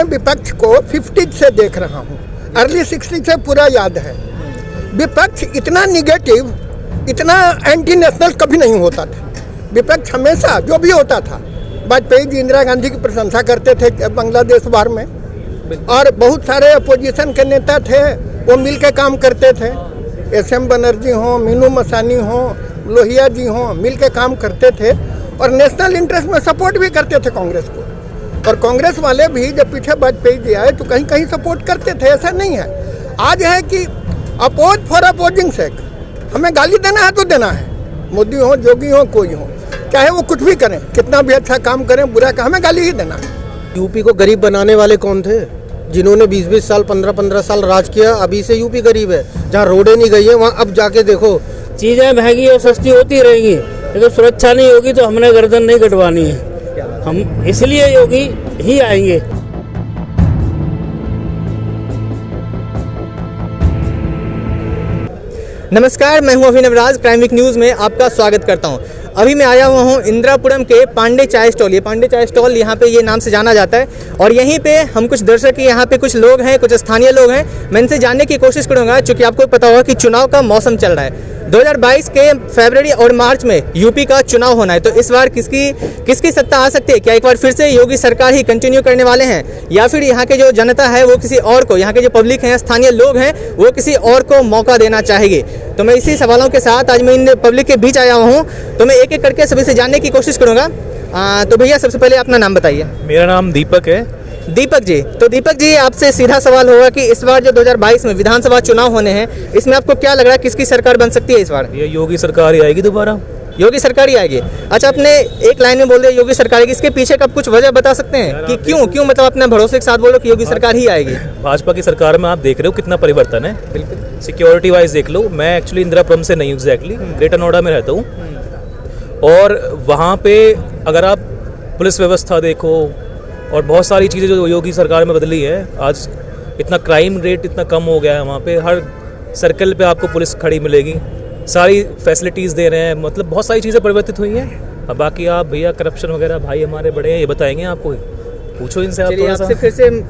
विपक्ष को 50 से देख रहा हूँ, अर्ली 60 से पूरा याद है। विपक्ष इतना निगेटिव, इतना एंटी नेशनल कभी नहीं होता था। विपक्ष हमेशा जो भी होता था, वाजपेयी जी इंदिरा गांधी की प्रशंसा करते थे बांग्लादेश वार में, और बहुत सारे अपोजिशन के नेता थे, वो मिल के काम करते थे। एस.एम. बनर्जी हों, मीनू मसानी हों, लोहिया जी हों, मिल के काम करते थे और नेशनल इंटरेस्ट में सपोर्ट भी करते थे कांग्रेस को। और कांग्रेस वाले भी जब पीछे वाजपेयी जी आए तो कहीं कहीं सपोर्ट करते थे, ऐसा नहीं है। आज है कि अपोज फॉर अपोजिंग सेक, हमें गाली देना है तो देना है, मोदी हो, जोगी हो, कोई हो, चाहे वो कुछ भी करें, कितना भी अच्छा काम करें, बुरा का, हमें गाली ही देना है। यूपी को गरीब बनाने वाले कौन थे? जिन्होंने 20-20 साल 15-15 साल राज किया, अभी से यूपी गरीब है। जहाँ रोडें नहीं गई है वहाँ अब जाके देखो। चीज़ें महंगी और सस्ती होती रहेंगी, लेकिन सुरक्षा नहीं होगी तो हमने गर्दन नहीं कटवानी है। हम इसलिए योगी ही आएंगे। नमस्कार, मैं हूं अभिनव राज, क्राइम वीक न्यूज़ में आपका स्वागत करता हूं। अभी मैं आया हुआ हूं इंदिरापुरम के पांडे चाय स्टॉल। ये पांडे चाय स्टॉल यहाँ पे ये नाम से जाना जाता है, और यहीं पे हम कुछ दर्शक, यहाँ पे कुछ लोग हैं, कुछ स्थानीय लोग हैं, मैं इनसे जानने की कोशिश करूँगा। चूँकि आपको पता होगा कि चुनाव का मौसम चल रहा है। 2022 के फरवरी और मार्च में यूपी का चुनाव होना है, तो इस बार किसकी सत्ता आ सकती है? क्या एक बार फिर से योगी सरकार ही कंटिन्यू करने वाले हैं, या फिर यहाँ के जो जनता है वो किसी और को, यहाँ के जो पब्लिक हैं, स्थानीय लोग हैं, वो किसी और को मौका देना चाहेगी? तो मैं इसी सवालों के साथ आज मैं इन पब्लिक के बीच आया हूँ, तो मैं एक एक करके सभी से जानने की कोशिश करूँगा। तो भैया सबसे पहले अपना नाम बताइए। मेरा नाम दीपक है। दीपक जी, तो दीपक जी आपसे सीधा सवाल होगा कि इस बार जो 2022 में विधानसभा चुनाव होने हैं, इसमें आपको क्या लग रहा है, किसकी सरकार बन सकती है इस बार? ये योगी सरकार ही आएगी दोबारा। योगी सरकार ही आएगी। अच्छा, आपने एक लाइन में बोल दिया योगी सरकार आएगी, इसके पीछे का कुछ वजह बता सकते हैं कि क्यों मतलब अपने भरोसे के साथ बोलो कि योगी सरकार ही आएगी? भाजपा की सरकार में आप देख रहे हो कितना परिवर्तन है। बिल्कुल सिक्योरिटी वाइज देख लो। मैं एक्चुअली इंदिरापुरम से नहीं, एग्जैक्टली ग्रेटर नोएडा में रहता हूँ, और वहाँ पे अगर आप पुलिस व्यवस्था देखो और बहुत सारी चीज़ें जो योगी सरकार में बदली है, आज इतना क्राइम रेट इतना कम हो गया है। वहाँ पे हर सर्कल पे आपको पुलिस खड़ी मिलेगी, सारी फैसिलिटीज़ दे रहे हैं, मतलब बहुत सारी चीज़ें परिवर्तित हुई हैं। अब बाकी आप भैया करप्शन वगैरह भाई हमारे बड़े हैं, ये बताएंगे आपको, पूछो इनसे। आप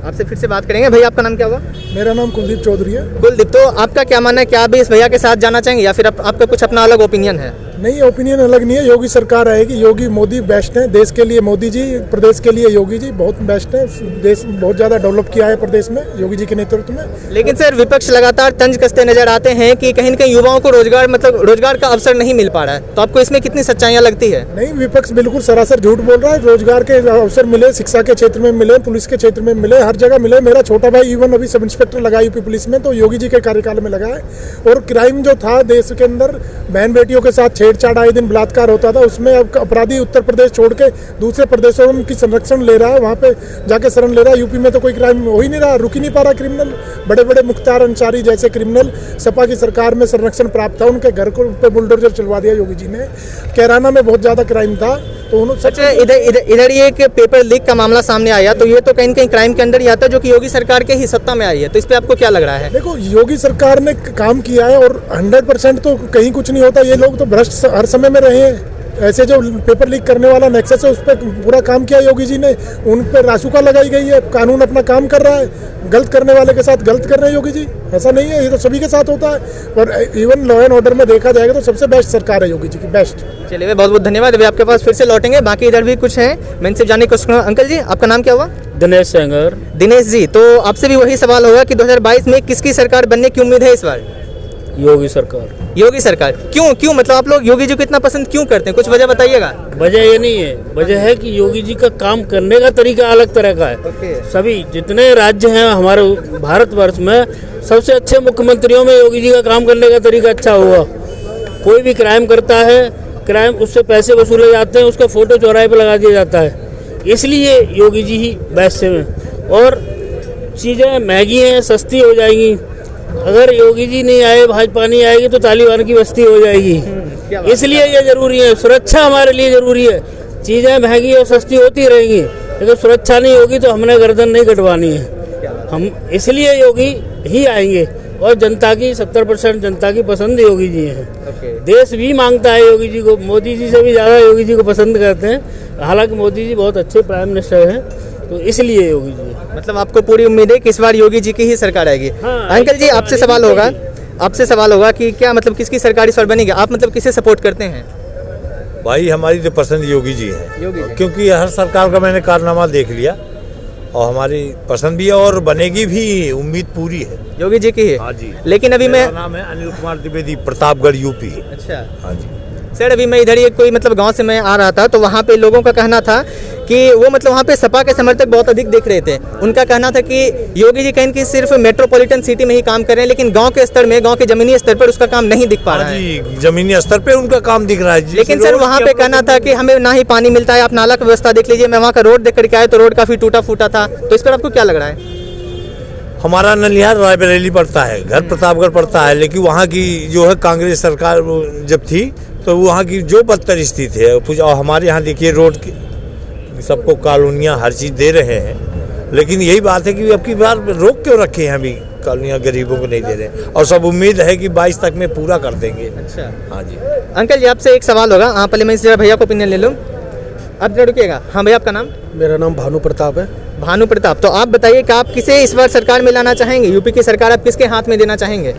आपसे फिर से बात करेंगे। भैया आपका नाम क्या हुआ? मेरा नाम कुलदीप चौधरी है। कुलदीप, तो आपका क्या मानना है, क्या आप भी इस भैया के साथ जाना चाहेंगे या फिर आपका कुछ अपना अलग ओपिनियन है? नहीं, ओपिनियन अलग नहीं है। योगी सरकार आएगी, योगी मोदी बेस्ट है देश के लिए, मोदी जी प्रदेश के लिए योगी जी बहुत बेस्ट है। देश बहुत ज़्यादा डेवलप किया है प्रदेश में योगी जी के नेतृत्व में। लेकिन सर विपक्ष लगातार तंज कसते नजर आते हैं कि कहीं न कहीं युवाओं को रोजगार का अवसर नहीं मिल पा रहा है, तो आपको इसमें कितनी सच्चाइयाँ लगती है? नहीं, विपक्ष बिल्कुल सरासर झूठ बोल रहा है। रोजगार के अवसर मिले, शिक्षा के क्षेत्र में मिले, पुलिस के क्षेत्र में मिले, हर जगह मिले। मेरा छोटा भाई इवन अभी सब इंस्पेक्टर लगा यूपी पुलिस में, तो योगी जी के कार्यकाल में लगा है। और क्राइम जो था देश के अंदर, बहन बेटियों के साथ छेड़छाड़, आए दिन बलात्कार होता था, उसमें अब अपराधी उत्तर प्रदेश छोड़ के दूसरे प्रदेशों की संरक्षण ले रहा है, वहाँ पे जाके शरण ले रहा है। यूपी में तो कोई क्राइम हो ही नहीं रहा, रुक ही नहीं पा रहा क्रिमिनल। बड़े बड़े मुख्तार अंसारी जैसे क्रिमिनल सपा की सरकार में संरक्षण प्राप्त था, उनके घर को पे बुलडोजर चलवा दिया योगी जी ने। कैराना में बहुत ज्यादा क्राइम था, तो उन्होंने इधर ये एक पेपर लीक का मामला सामने आया, तो ये तो कहीं न कहीं क्राइम के अंदर ही आता है, जो कि योगी सरकार के ही सत्ता में आई है, तो इस पे आपको क्या लग रहा है? देखो, योगी सरकार ने काम किया है और 100% तो कहीं कुछ नहीं होता। ये लोग तो भ्रष्ट हर समय में रहे हैं। ऐसे जो पेपर लीक करने वाला नेक्सस है, उस पर पूरा काम किया योगी जी ने, उन पर रासुका लगाई गई है। कानून अपना काम कर रहा है, गलत करने वाले के साथ गलत कर रहे हैं योगी जी। ऐसा नहीं है, ये तो सभी के साथ होता है। और इवन लॉ एंड ऑर्डर में देखा जाएगा तो सबसे बेस्ट सरकार है योगी जी की, बेस्ट। चलिए, बहुत बहुत धन्यवाद। अभी आपके पास फिर से लौटेंगे, बाकी इधर भी कुछ है, मैं इनसे जानने की कोशिश करूँगा। अंकल जी, आपका नाम क्या हुआ? दिनेश सेंगर। दिनेश जी, तो आपसे भी वही सवाल होगा कि 2022 में किसकी सरकार बनने की उम्मीद है इस बार? योगी सरकार। योगी सरकार क्यों मतलब आप लोग योगी जी को इतना पसंद क्यों करते हैं, कुछ वजह बताइएगा। वजह ये नहीं है, वजह है कि योगी जी का काम करने का तरीका अलग तरह का है। सभी जितने राज्य हैं हमारे भारतवर्ष में, सबसे अच्छे मुख्यमंत्रियों में योगी जी का काम करने का तरीका अच्छा हुआ। कोई भी क्राइम करता है, क्राइम उससे पैसे वसूले जाते हैं, उसका फोटो चौराहे पर लगा दिया जाता है, इसलिए योगी जी ही बेस्ट है। और चीज़ें महंगी हैं, सस्ती हो जाएंगी। अगर योगी जी नहीं आए, भाजपा नहीं आएगी, तो तालिबान की बस्ती हो जाएगी। इसलिए ये जरूरी है, सुरक्षा हमारे लिए जरूरी है। चीज़ें महंगी और सस्ती होती रहेंगी, लेकिन सुरक्षा नहीं होगी तो हमने गर्दन नहीं कटवानी है। हम इसलिए योगी ही आएंगे, और जनता की 70% जनता की पसंद योगी जी है। देश भी मांगता है योगी जी को, मोदी जी से भी ज़्यादा योगी जी को पसंद करते हैं। हालांकि मोदी जी बहुत अच्छे प्राइम मिनिस्टर हैं, तो इसलिए योगी जी। मतलब आपको पूरी उम्मीद है कि इस बार योगी जी की ही सरकार आएगी। हाँ, अंकल जी आपसे सवाल होगा कि क्या मतलब किसकी सरकार इस बार बनेगी, आप मतलब किसे सपोर्ट करते हैं? भाई हमारी तो पसंद योगी जी है, योगी जी। क्योंकि हर सरकार का मैंने कारनामा देख लिया और हमारी पसंद भी है और बनेगी भी, उम्मीद पूरी है। योगी जी की है? हाँ जी। लेकिन अभी मेरा नाम है अनिल कुमार द्विवेदी, प्रतापगढ़ यूपी। अच्छा हाँ जी सर, अभी मैं इधर ही कोई मतलब गांव से मैं आ रहा था तो वहाँ पे लोगों का कहना था कि वो मतलब वहाँ पे सपा के समर्थक बहुत अधिक दिख रहे थे। उनका कहना था कि योगी जी कहें कि सिर्फ मेट्रोपॉलिटन सिटी में ही काम कर रहे हैं, लेकिन गांव के स्तर में, गांव के जमीनी स्तर पर उसका काम नहीं दिख पा रहा है। जी, जमीनी स्तर पे उनका काम दिख रहा है। लेकिन सर वहाँ पे कहना था कि हमें ना ही पानी मिलता है, आप नाला की व्यवस्था देख लीजिए। मैं वहाँ का रोड देख करके आया तो रोड काफी टूटा फूटा था। तो इस पर आपको क्या लग रहा है? हमारा नलिहार रायबरेली पड़ता है, घर प्रतापगढ़ पड़ता है, लेकिन वहाँ की जो है कांग्रेस सरकार जब थी तो वहाँ की जो बदतर स्थिति है कुछ, और हमारे यहाँ देखिए रोड की सबको कॉलोनियाँ हर चीज़ दे रहे हैं, लेकिन यही बात है कि अब की बार रोक क्यों रखे हैं, अभी कॉलोनियाँ गरीबों को नहीं दे रहे हैं और सब उम्मीद है कि 22 तक में पूरा कर देंगे। अच्छा हाँ जी। अंकल जी आपसे एक सवाल होगा, आप पहले मैं इस जरा भैया को ओपिनियन ले लूँ। आप जरा रुकिएगा। हाँ भैया आपका नाम? मेरा नाम भानु प्रताप है। भानु प्रताप, तो आप बताइए कि आप किसे इस बार सरकार में लाना चाहेंगे? यूपी की सरकार आप किसके हाथ में देना चाहेंगे?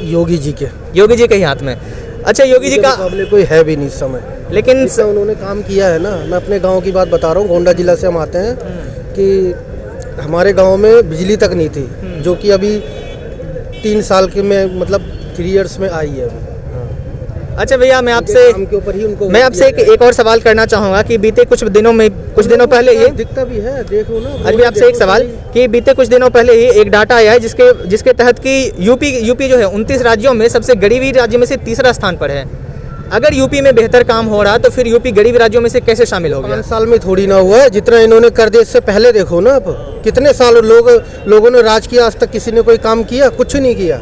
योगी जी के। योगी जी के ही हाथ में। अच्छा योगी जी का मुकाबले कोई है भी नहीं इस समय, लेकिन जितना उन्होंने काम किया है ना। मैं अपने गांव की बात बता रहा हूँ, गोंडा जिला से हम आते हैं कि हमारे गांव में बिजली तक नहीं थी, जो कि अभी 3 साल के में मतलब 3 इयर्स में आई है अभी। अच्छा भैया मैं काम के ऊपर ही उनको एक और सवाल करना चाहूँगा कि बीते कुछ दिनों पहले ये दिखता भी है, देखो ना। अभी आपसे एक सवाल कि बीते कुछ दिनों पहले ही एक डाटा आया है जिसके तहत कि यूपी जो है 29 राज्यों में सबसे गरीबी राज्य में से तीसरा स्थान पर है। अगर यूपी में बेहतर काम हो रहा तो फिर यूपी गरीब राज्यों में से कैसे शामिल हो गया? 5 साल में थोड़ी ना हुआ है, जितना इन्होंने कर दिया इससे पहले देखो ना। आप कितने साल लोगों ने राज किया, आज तक किसी ने कोई काम किया? कुछ नहीं किया।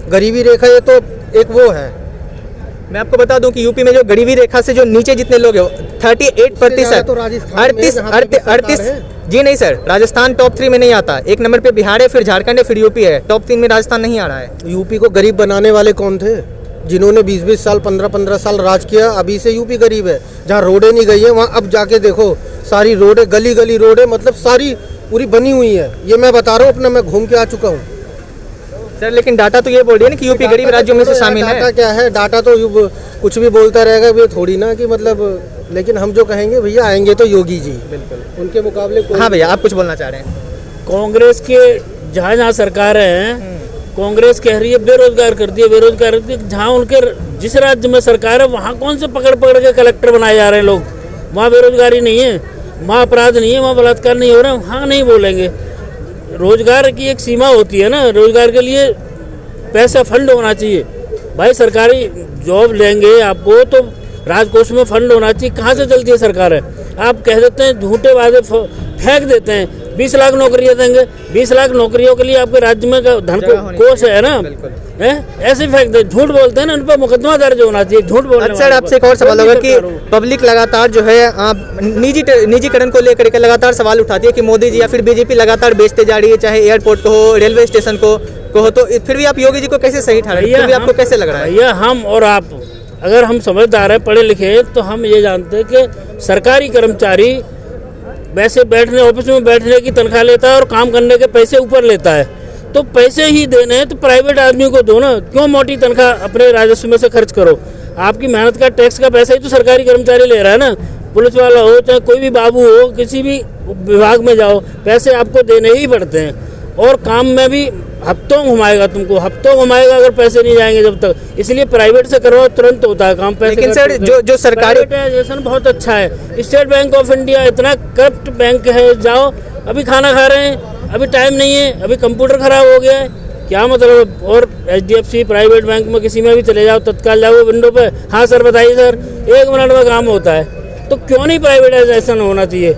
गरीबी रेखा ये तो एक वो है। मैं आपको बता दूं कि यूपी में जो गरीबी रेखा से जो नीचे जितने लोग हैं 38%, तो राजस्थान में जहाँ पे भी सरकार 38 है। जी नहीं सर, राजस्थान टॉप 3 में नहीं आता। 1 नंबर पे बिहार है, फिर झारखंड है, फिर यूपी है। टॉप 3 में राजस्थान नहीं आ रहा है। यूपी को गरीब बनाने वाले कौन थे? जिन्होंने 20-20 साल 15-15 साल राज किया, अभी से यूपी गरीब है। जहाँ रोडें नहीं गई है वहाँ अब जाके देखो सारी रोडें, गली गली रोडें, मतलब सारी पूरी बनी हुई है। ये मैं बता रहा हूँ, अपना मैं घूम के आ चुका हूँ सर। लेकिन डाटा तो ये बोल रही है ना कि यूपी गरीब राज्यों में से शामिल है। डाटा क्या है? डाटा तो कुछ भी बोलता रहेगा, ये थोड़ी ना कि मतलब। लेकिन हम जो कहेंगे भैया आएंगे तो योगी जी, बिल्कुल उनके मुकाबले। हाँ भैया आप कुछ बोलना चाह रहे हैं? कांग्रेस के जहाँ सरकारें हैं, कांग्रेस कह रही है बेरोजगार कर दिए, बेरोजगार कर दिए। जहाँ उनके जिस राज्य में सरकार है वहाँ कौन से पकड़ पकड़ के कलेक्टर बनाए जा रहे हैं लोग? वहाँ बेरोजगारी नहीं है, वहाँ अपराध नहीं है, वहाँ बलात्कार नहीं हो रहा है, वहाँ नहीं बोलेंगे। रोजगार की एक सीमा होती है ना, रोजगार के लिए पैसा फंड होना चाहिए। भाई सरकारी जॉब लेंगे आपको तो राजकोष में फंड होना चाहिए। कहाँ से चलती है सरकार है? आप कह देते हैं, झूठे वादे फेंक देते हैं, 20 लाख नौकरियां देंगे। 20 लाख नौकरियों के लिए आपके राज्य में धन कोष है ना, ऐसे फेंक दे, झूठ बोलते हैं ना, उन पर मुकदमा दर्ज होना चाहिए झूठ बोलने। अच्छा सर आपसे एक और सवाल होगा कि पब्लिक लगातार जो है निजीकरण को लेकर के लगातार सवाल उठाती है कि मोदी जी या फिर बीजेपी लगातार बेचते जा रही है, चाहे एयरपोर्ट को हो, रेलवे स्टेशन को हो। तो फिर भी आप योगी जी को कैसे सही ठहरा रहे हैं? फिर भी आपको कैसे लग रहा है? भैया हम और आप अगर हम समझदार है, पढ़े लिखे, तो हम ये जानते हैं कि सरकारी कर्मचारी वैसे बैठने ऑफिस में बैठने की तनख्वाह लेता है और काम करने के पैसे ऊपर लेता है। तो पैसे ही देने हैं तो प्राइवेट आदमी को दो ना, क्यों मोटी तनख्वाह अपने राजस्व में से खर्च करो? आपकी मेहनत का टैक्स का पैसा ही तो सरकारी कर्मचारी ले रहा है ना। पुलिस वाला हो चाहे कोई भी बाबू हो, किसी भी विभाग में जाओ, पैसे आपको देने ही पड़ते हैं। और काम में भी हफ्तों घुमाएगा, तुमको हफ्तों घुमाएगा अगर पैसे नहीं जाएंगे जब तक। इसलिए प्राइवेट से करवाओ, तुरंत होता है काम। पैसे लेकिन सर जो सरकारी प्राइवेटाइजेशन बहुत अच्छा है। स्टेट बैंक ऑफ इंडिया इतना करप्ट बैंक है, जाओ अभी खाना खा रहे हैं, अभी टाइम नहीं है, अभी कंप्यूटर खराब हो गया है, क्या मतलब? और HDFC प्राइवेट बैंक में किसी में भी चले जाओ, तत्काल जाओ विंडो पे, हाँ सर बताइए सर, 1 मिनट में काम होता है। तो क्यों नहीं प्राइवेटाइजेशन होना चाहिए?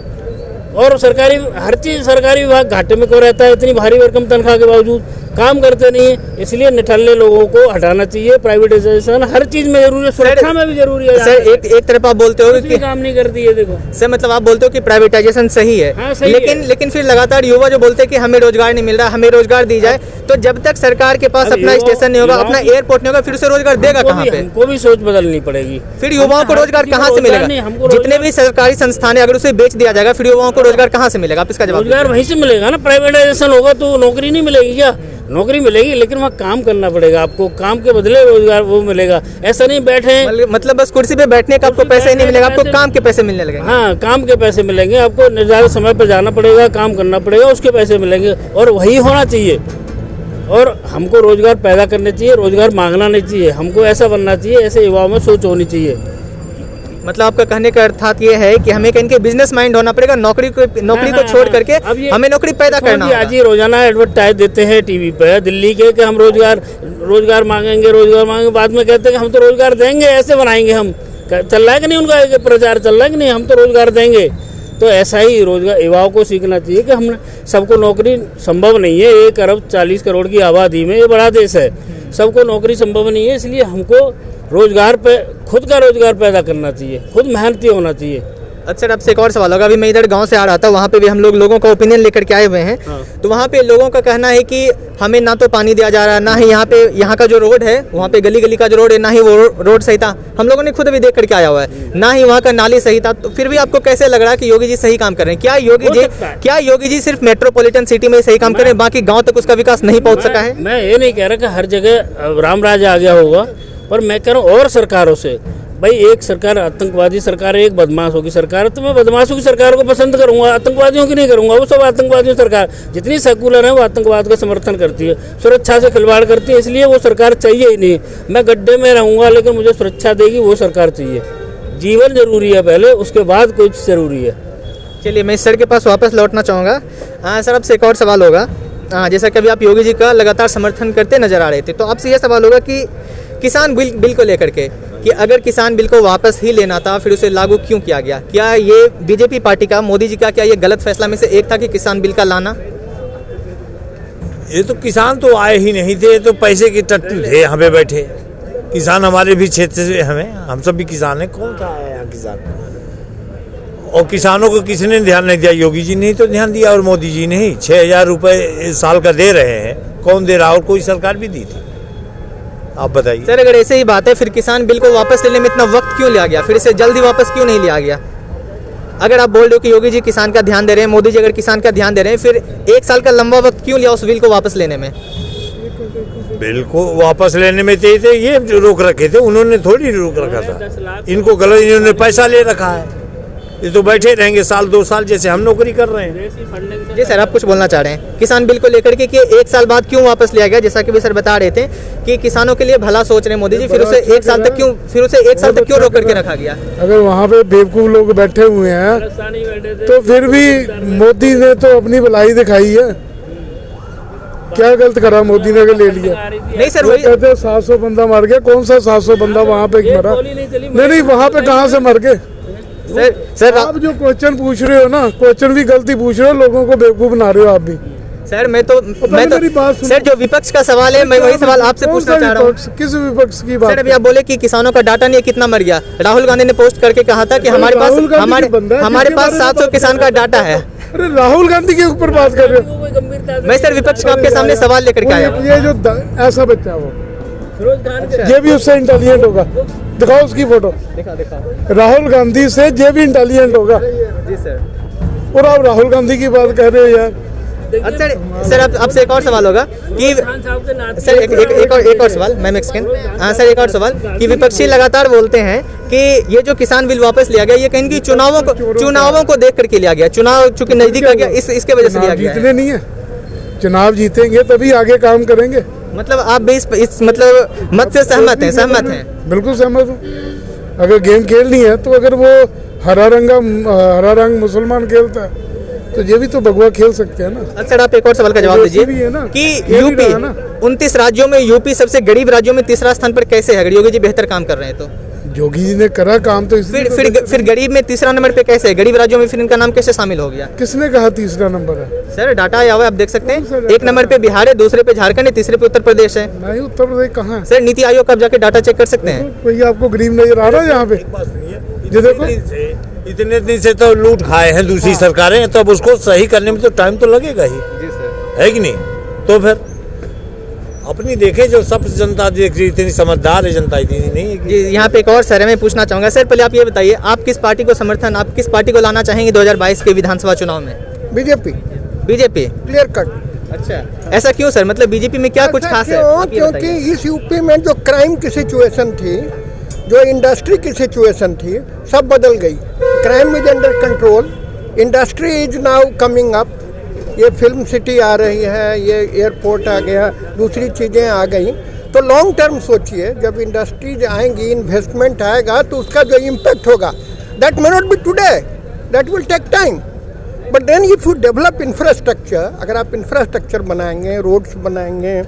और सरकारी हर चीज़, सरकारी विभाग घाटे में क्यों रहता है? इतनी भारी भरकम तनख्वाह के बावजूद काम करते नहीं है। इसलिए निठल्ले लोगों को हटाना चाहिए। प्राइवेटाइजेशन हर चीज़ में जरूरी है, सुरक्षा में भी जरूरी है। सर एक तरफ आप बोलते हो कि काम नहीं करती है, देखो सर मतलब आप बोलते हो कि प्राइवेटाइजेशन सही है। हाँ, सही लेकिन फिर लगातार युवा जो बोलते हैं कि हमें रोजगार नहीं मिल रहा, हमें रोजगार दी जाए। तो जब तक सरकार के पास अपना स्टेशन नहीं होगा, अपना एयरपोर्ट नहीं होगा, फिर उसे रोजगार देगा कहाँ पे? हमको भी सोच बदलनी पड़ेगी। फिर युवाओं को रोजगार कहाँ से मिलेगा? जितने भी सरकारी संस्थान है अगर उसे बेच दिया जाएगा, फिर युवाओं को रोजगार कहाँ से मिलेगा? आप इसका जवाब रोजगार वहीं से मिलेगा ना, प्राइवेटाइजेशन होगा तो नौकरी नहीं मिलेगी क्या? नौकरी मिलेगी लेकिन वहाँ काम करना पड़ेगा आपको, काम के बदले रोजगार वो मिलेगा। ऐसा नहीं बैठे मतलब बस कुर्सी पे बैठने का आपको पैसे ही नहीं मिलेगा, आपको काम के पैसे मिलने लगेंगे। हाँ, काम के पैसे मिलेंगे आपको, निर्धारित समय पर जाना पड़ेगा, काम करना पड़ेगा, उसके पैसे मिलेंगे और वही होना चाहिए। और हमको रोजगार पैदा करने चाहिए, रोजगार मांगना नहीं चाहिए, हमको ऐसा बनना चाहिए, ऐसे युवाओं में सोच होनी चाहिए। मतलब आपका कहने का अर्थात ये है कि हमें इनके बिजनेस माइंड होना पड़ेगा, नौकरी को छोड़ करके हमें नौकरी पैदा करना होगा। आज ही रोजाना एडवर्टाइज देते हैं टीवी पे दिल्ली के कि हम रोजगार मांगेंगे, बाद में कहते हैं कि हम तो रोजगार देंगे, ऐसे बनाएंगे हम। चल रहा है कि नहीं उनका प्रचार चल रहा है कि नहीं, हम तो रोजगार देंगे। तो ऐसा ही रोजगार युवाओं को सीखना चाहिए कि हम सबको नौकरी संभव नहीं है। 1 अरब 40 करोड़ की आबादी में ये बड़ा देश है, सबको नौकरी संभव नहीं है। इसलिए हमको रोजगार पे खुद का रोजगार पैदा करना चाहिए, खुद मेहनती होना चाहिए। अच्छा, अब से एक और सवाल होगा। अभी मैं इधर गांव से आ रहा था, वहाँ पे भी हम लोगों का ओपिनियन लेकर के आए हुए हैं। तो वहाँ पे लोगों का कहना है कि हमें ना तो पानी दिया जा रहा है, ना ही यहाँ का जो रोड है, वहाँ पे गली गली का जो रोड है, ना ही वो रोड सही था। हम लोगों ने खुद भी देख करके आया हुआ है, ना ही वहाँ का नाली सही था। तो फिर भी आपको कैसे लग रहा है कि योगी जी सही काम कर रहे हैं? क्या योगी जी सिर्फ मेट्रोपॉलिटन सिटी में सही काम कर रहे हैं, बाकी गाँव तक उसका विकास नहीं पहुँच सका है? मैं ये नहीं कह रहा कि हर जगह राम राज आ गया होगा, पर मैं कह रहा हूँ और सरकारों से, भाई एक सरकार आतंकवादी सरकार है, एक बदमाश होगी सरकार, तो मैं बदमाशों की सरकार को पसंद करूंगा, आतंकवादियों की नहीं करूंगा। वो सब आतंकवादियों सरकार जितनी सेकुलर है वो आतंकवाद का समर्थन करती है, सुरक्षा से खिलवाड़ करती है, इसलिए वो सरकार चाहिए ही नहीं। मैं गड्ढे में रहूंगा लेकिन मुझे सुरक्षा देगी वो सरकार चाहिए। जीवन जरूरी है पहले, उसके बाद कोई चीज़ जरूरी है। चलिए, मैं सर के पास वापस लौटना चाहूँगा। सर, आपसे एक और सवाल होगा। जैसा कि अभी आप योगी जी का लगातार समर्थन करते नजर आ रहे थे, तो आपसे यह सवाल होगा कि किसान बिल को लेकर के, कि अगर किसान बिल को वापस ही लेना था फिर उसे लागू क्यों किया गया? क्या ये बीजेपी पार्टी का, मोदी जी का, क्या ये गलत फैसला में से एक था कि किसान बिल का लाना? ये तो किसान तो आए ही नहीं थे, ये तो पैसे के टट्टू थे यहाँ पे बैठे। किसान हमारे भी क्षेत्र से, हम सब भी किसान हैं, कौन सा है यहाँ किसान? और किसानों को किसने ध्यान नहीं दिया? योगी जी ने तो ध्यान दिया और मोदी जी ने ही। 6,000 रुपये साल का दे रहे हैं, कौन दे रहा? और कोई सरकार भी दी थी, आप बताइए। सर, अगर ऐसे ही बात है, फिर किसान बिल को वापस लेने में इतना वक्त क्यों लिया गया? फिर इसे जल्दी वापस क्यों नहीं लिया गया? अगर आप बोल रहे हो कि योगी जी किसान का ध्यान दे रहे हैं, मोदी जी अगर किसान का ध्यान दे रहे हैं, फिर 1 साल का लंबा वक्त क्यों लिया उस बिल को वापस लेने में? बिल को वापस लेने में थे ये रोक रखे थे, उन्होंने थोड़ी रोक रखा था। इनको गलत, इन्होंने पैसा ले रखा है, ये तो बैठे रहेंगे 1-2 साल जैसे हम नौकरी कर रहे हैं। जी सर, आप कुछ बोलना चाह रहे हैं किसान बिल को लेकर के कि 1 साल बाद क्यों वापस लिया गया? जैसा कि भी सर बता रहे थे कि किसानों के लिए भला सोच रहे हैं मोदी जी, फिर उसे 1 साल तक क्यों रोक करके रखा गया? अगर वहाँ पे बेवकूफ लोग बैठे हुए हैं तो फिर भी मोदी ने तो अपनी भलाई दिखाई है। क्या गलत करा मोदी ने ले लिया? नहीं सर, वही कहते हैं 700 बंदा मर गया। कौन सा 700 बंदा वहाँ पे मरा? नहीं, वहाँ पे कहाँ से मर गए? सर आप जो क्वेश्चन पूछ रहे हो ना, क्वेश्चन भी गलती पूछ रहे हो, लोगों को बेवकूफ बना रहे हो आप भी। सर मैं तो सर, जो विपक्ष का सवाल है, मैं वही सवाल आपसे पूछना चाह रहा हूँ। किस विपक्ष की बात? सर, अभी आप बोले कि किसानों का डाटा नहीं है, कितना मर गया। राहुल गांधी ने पोस्ट करके कहा था कि हमारे पास 700 किसान का डाटा है। अरे राहुल गांधी के ऊपर बात कर रहे हो? मैं सर विपक्ष का आपके सामने सवाल लेकर के आया। ये जो ऐसा बच्चा है वो, ये भी उससे इंटेलिजेंट होगा। दिखाओ उसकी फोटो। दिखा। राहुल गांधी से ये भी इंटेलिजेंट होगा। जी सर। और आप राहुल गांधी की बात कर रहे हो यार। अच्छा सर, आपसे एक और सवाल होगा कि सर एक और सवाल, मैम एक सेकंड। हाँ सर, एक और सवाल कि विपक्षी लगातार बोलते हैं कि ये जो किसान बिल वापस लिया गया, ये कहीं कि चुनावों को देख करके लिया गया। चुनाव चूंकि नजदीक आ गया, इसके वजह से लिया गया। जीतने नहीं है, चुनाव जीतेंगे तभी आगे काम करेंगे। मतलब आप भी इस मतलब मत से सहमत हैं? बिल्कुल सहमत हूँ। अगर गेम खेलनी है तो अगर वो हरा रंग मुसलमान खेलता है तो ये भी तो भगवा खेल सकते हैं ना। अच्छा, आप एक और सवाल का जवाब दीजिए कि यूपी 29 राज्यों में यूपी सबसे गरीब राज्यों में 3रा स्थान पर कैसे है? अगर योगी जी बेहतर काम कर रहे हैं तो योगी जी ने करा काम तो फिर गरीब में 3रा नंबर पे कैसे है? गरीब राज्यों में फिर इनका नाम कैसे शामिल हो गया? किसने कहा 3रा नंबर है? सर डाटा आया हुआ है, आप देख सकते हैं। 1 नंबर पे बिहार है, दूसरे पे झारखंड है, तीसरे पे उत्तर प्रदेश है। नहीं, उत्तर प्रदेश कहाँ है? सर नीति आयोग का जाके डाटा चेक कर सकते हैं। कोई आपको गरीब नजर आ रहा है यहाँ पे? ये देखो, इतने दिन से तो लूट खाए हैं दूसरी सरकारें, तब उसको सही करने में तो टाइम तो लगेगा ही। जी सर। है कि नहीं? तो फिर अपनी देखे जो सब जनता देख रही इतनी समझदार है जनता, इतनी नहीं है जी यहाँ पे एक और सर है, मैं पूछना चाहूँगा सर, पहले आप ये बताइए, आप किस पार्टी को समर्थन, आप किस पार्टी को लाना चाहेंगे 2022 के विधानसभा चुनाव में? BJP BJP, clear cut. अच्छा, ऐसा क्यों सर, मतलब बीजेपी में क्या कुछ खास है? आप ये क्योंकि बताइए। इस यूपी में जो क्राइम की सिचुएशन थी, जो इंडस्ट्री की सिचुएशन थी, सब बदल गई। Crime is under control, industry is now coming up, ये फिल्म सिटी आ रही है, ये एयरपोर्ट आ गया, दूसरी चीज़ें आ गई। तो लॉन्ग टर्म सोचिए, जब इंडस्ट्रीज आएंगी, इन्वेस्टमेंट आएगा, तो उसका जो इम्पैक्ट होगा, that may not be today, that will take time, but then if you develop infrastructure, अगर आप इंफ्रास्ट्रक्चर बनाएंगे, रोड्स बनाएंगे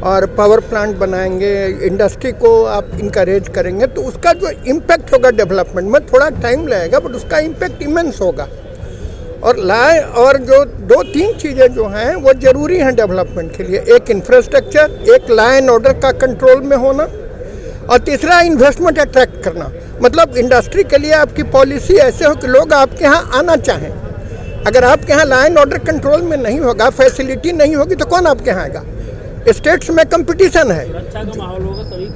और पावर प्लांट बनाएंगे, इंडस्ट्री को आप इनकरेज करेंगे, तो उसका जो इम्पैक्ट होगा डेवलपमेंट में, थोड़ा टाइम लगेगा बट उसका इम्पैक्ट इमेंस होगा। और जो 2-3 चीज़ें जो हैं वो ज़रूरी हैं डेवलपमेंट के लिए, एक इंफ्रास्ट्रक्चर, एक लॉ एंड ऑर्डर का कंट्रोल में होना, और तीसरा इन्वेस्टमेंट अट्रैक्ट करना। मतलब इंडस्ट्री के लिए आपकी पॉलिसी ऐसे हो कि लोग आपके यहाँ आना चाहें। अगर आपके यहाँ लॉ एंड ऑर्डर कंट्रोल में नहीं होगा, फैसिलिटी नहीं होगी, तो कौन आपके यहाँ आएगा? स्टेट्स में कंपटीशन है,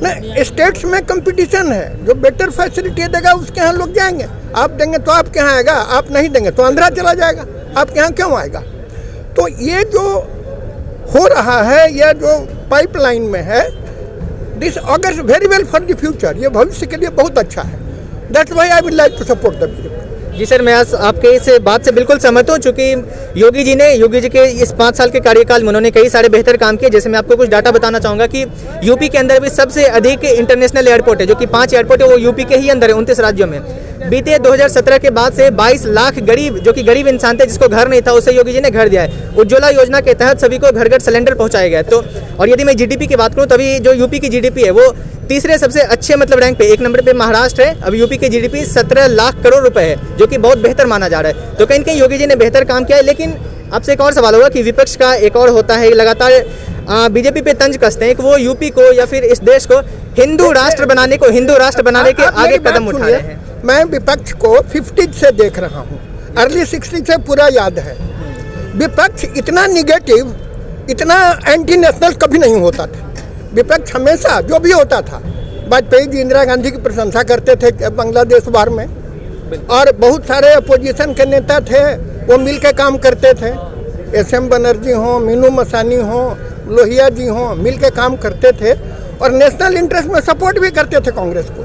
नहीं स्टेट्स में कंपटीशन है, जो बेटर फैसिलिटी देगा उसके यहाँ लोग जाएंगे। आप देंगे तो आपके यहाँ आएगा, आप नहीं देंगे तो आंध्रा चला जाएगा, आपके यहाँ क्यों आएगा? तो ये जो हो रहा है, या जो पाइपलाइन में है, this augurs very well for the future, ये भविष्य के लिए बहुत अच्छा है। That's why I would like to support the BJP. जी सर, मैं आज आपके इस बात से बिल्कुल सहमत हूँ, चूँकि योगी जी के इस 5 साल के कार्यकाल में उन्होंने कई सारे बेहतर काम किए। जैसे मैं आपको कुछ डाटा बताना चाहूँगा कि यूपी के अंदर भी सबसे अधिक इंटरनेशनल एयरपोर्ट है, जो कि 5 एयरपोर्ट है, वो यूपी के ही अंदर है, 29 राज्यों में। बीते 2017 के बाद से 22 लाख गरीब, जो कि गरीब इंसान थे, जिसको घर नहीं था, उसे योगी जी ने घर दिया है। उज्ज्वला योजना के तहत सभी को घर घर सिलेंडर पहुँचाया गया। तो और यदि मैं जीडीपी की बात करूँ, तभी जो यूपी की जीडीपी है वो तीसरे सबसे अच्छे मतलब रैंक पे, 1 नंबर पे महाराष्ट्र है। अब यूपी की जीडीपी 17 लाख करोड़ रुपए है, जो कि बहुत बेहतर माना जा रहा है। तो कहीं न कहीं योगी जी ने बेहतर काम किया है। लेकिन आपसे एक और सवाल होगा कि विपक्ष का एक और होता है, लगातार बीजेपी पे तंज कसते हैं कि वो यूपी को या फिर इस देश को हिंदू राष्ट्र बनाने के आगे कदम उठा रहे हैं। मैं विपक्ष को 50 से देख रहा हूँ, अर्ली 60 से पूरा याद है। विपक्ष इतना निगेटिव, इतना एंटी नेशनल कभी नहीं होता था। विपक्ष हमेशा जो भी होता था, वाजपेयी जी इंदिरा गांधी की प्रशंसा करते थे बांग्लादेश वार में, और बहुत सारे अपोजिशन के नेता थे, वो मिल के काम करते थे। SM बनर्जी हों, मीनू मसानी हों, लोहिया जी हों, मिल के काम करते थे और नेशनल इंटरेस्ट में सपोर्ट भी करते थे कांग्रेस को।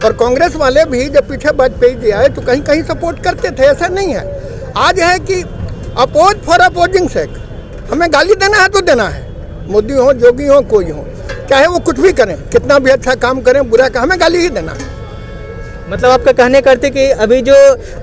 और कांग्रेस वाले भी जब पीछे वाजपेयी जी आए तो कहीं कहीं सपोर्ट करते थे, ऐसा नहीं है। आज है कि अपोज फॉर अपोजिंग सेक, हमें गाली देना है तो देना है, मोदी हो, जोगी हो, कोई हो, चाहे वो कुछ भी करें, कितना भी अच्छा काम करें, बुरा का हमें गाली ही देना है। मतलब आपका कहने करते कि अभी जो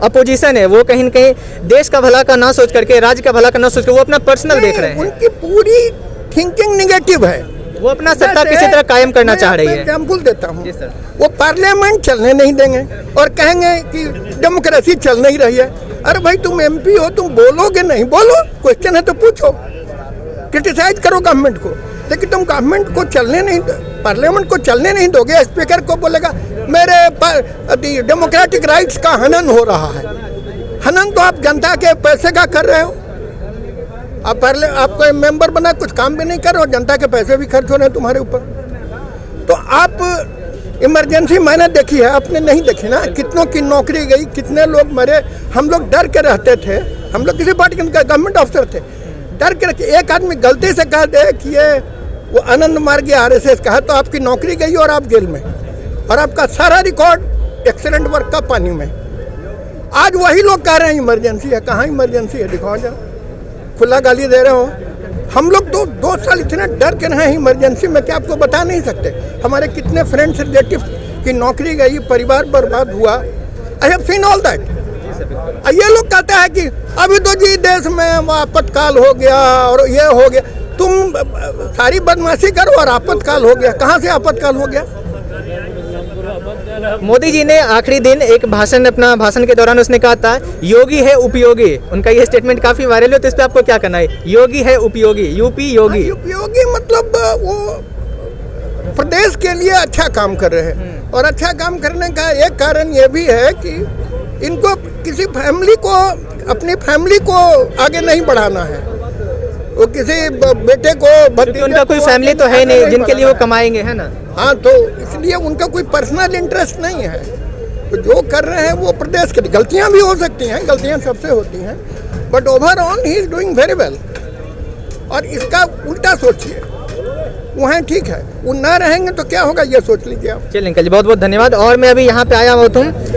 अपोजिशन है वो कहीं न कहीं देश का भला का ना सोच करके, राज्य का भला का ना सोच करके वो अपना पर्सनल देख रहे हैं। उनकी पूरी थिंकिंग निगेटिव है, वो अपना सत्ता किसी तरह कायम करना चाह रही है। एग्जाम्पल देता हूँ, जी सर। वो पार्लियामेंट चलने नहीं देंगे और कहेंगे कि डेमोक्रेसी चल नहीं रही है। अरे भाई तुम MP हो, तुम बोलोगे नहीं, बोलो, क्वेश्चन है तो पूछो, क्रिटिसाइज करो गवर्नमेंट को, लेकिन तुम गवर्नमेंट को चलने नहीं, पार्लियामेंट को चलने नहीं दोगे। स्पीकर को बोलेगा मेरे डेमोक्रेटिक राइट्स का हनन हो रहा है। हनन तो आप जनता के पैसे का कर रहे हो। आप आपको मेंबर बना, कुछ काम भी नहीं कर रहे हो, जनता के पैसे भी खर्च हो रहे हैं तुम्हारे ऊपर। तो आप इमरजेंसी मैंने देखी है, आपने नहीं देखी ना, कितनों की नौकरी गई, कितने लोग मरे। हम लोग डर के रहते थे, हम लोग किसी पार्टी के गवर्नमेंट ऑफिसर थे, डर के रखे। एक आदमी गलती से कह दे कि ये वो आनंद मार्ग RSS का है, तो आपकी नौकरी गई और आप जेल में, और आपका सारा रिकॉर्ड एक्सीलेंट वर्क का पानी में। आज वही लोग कह रहे हैं इमरजेंसी है। कहाँ इमरजेंसी है, दिखाओ जरा, खुला गाली दे रहे हो। हम लोग तो 2 साल इतने डर के रहे हैं इमरजेंसी में कि आपको बता नहीं सकते। हमारे कितने फ्रेंड्स रिलेटिव की नौकरी गई, परिवार बर्बाद हुआ। I have seen all that. ये लोग कहते हैं कि अभी तो जी देश में आपातकाल हो गया और ये हो गया। तुम सारी बदमाशी करो और आपातकाल हो गया। कहाँ से आपातकाल हो गया? मोदी जी ने आखिरी दिन एक अपना भाषण के दौरान उसने कहा था योगी है उपयोगी। उनका ये स्टेटमेंट काफी वायरल है, तो इस पे आपको क्या करना है? योगी है उपयोगी, यूपी योगी। उपयोगी मतलब वो प्रदेश के लिए अच्छा काम कर रहे हैं, और अच्छा काम करने का एक कारण ये भी है कि इनको किसी फैमिली को, अपनी फैमिली को आगे नहीं बढ़ाना है। वो किसी बेटे को क्योंकि उनका कोई फैमिली तो है नहीं जिनके लिए वो कमाएंगे, है ना। हाँ, तो इसलिए उनका कोई पर्सनल इंटरेस्ट नहीं है। तो जो कर रहे हैं वो प्रदेश के, गलतियां भी हो सकती हैं, गलतियां सबसे होती हैं, but overall he is doing very well. और इसका उल्टा सोचिए, वो हैं ठीक है, वो ना रहेंगे तो क्या होगा ये सोच लीजिए आप। चलिए अंकल जी, बहुत बहुत धन्यवाद। और मैं अभी यहाँ पे आया हुआ हूँ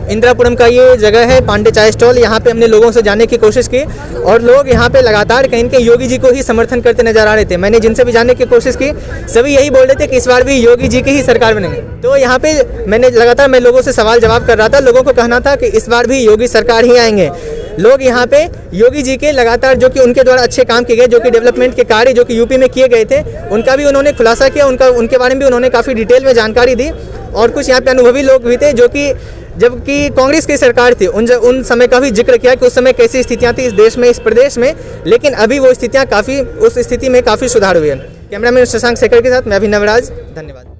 इंदिरापुरम का ये जगह है पांडे चाय स्टॉल। यहाँ पे हमने लोगों से जानने की कोशिश की और लोग यहाँ पे लगातार कहीं न कहीं योगी जी को ही समर्थन करते नजर आ रहे थे। मैंने जिनसे भी जानने की कोशिश की सभी यही बोल रहे थे कि इस बार भी योगी जी की ही सरकार बनेंगे। तो यहाँ पे मैं लोगों से सवाल जवाब कर रहा था। लोगों को कहना था कि इस बार भी योगी सरकार ही आएंगे। लोग यहाँ पे योगी जी के लगातार जो कि उनके द्वारा अच्छे काम किए गए, जो कि डेवलपमेंट के कार्य जो कि यूपी में किए गए थे, उनका भी उन्होंने खुलासा किया, उनके बारे में भी उन्होंने काफ़ी डिटेल में जानकारी दी। और कुछ यहाँ पे अनुभवी लोग भी थे जो कि जबकि कांग्रेस की सरकार थी उन समय का भी जिक्र किया कि उस समय कैसी स्थितियाँ थी इस देश में, इस प्रदेश में, लेकिन अभी वो स्थितियाँ उस स्थिति में काफ़ी सुधार हुए हैं। कैमरामैन शशांक शेखर के साथ मैं अभी नवराज, धन्यवाद।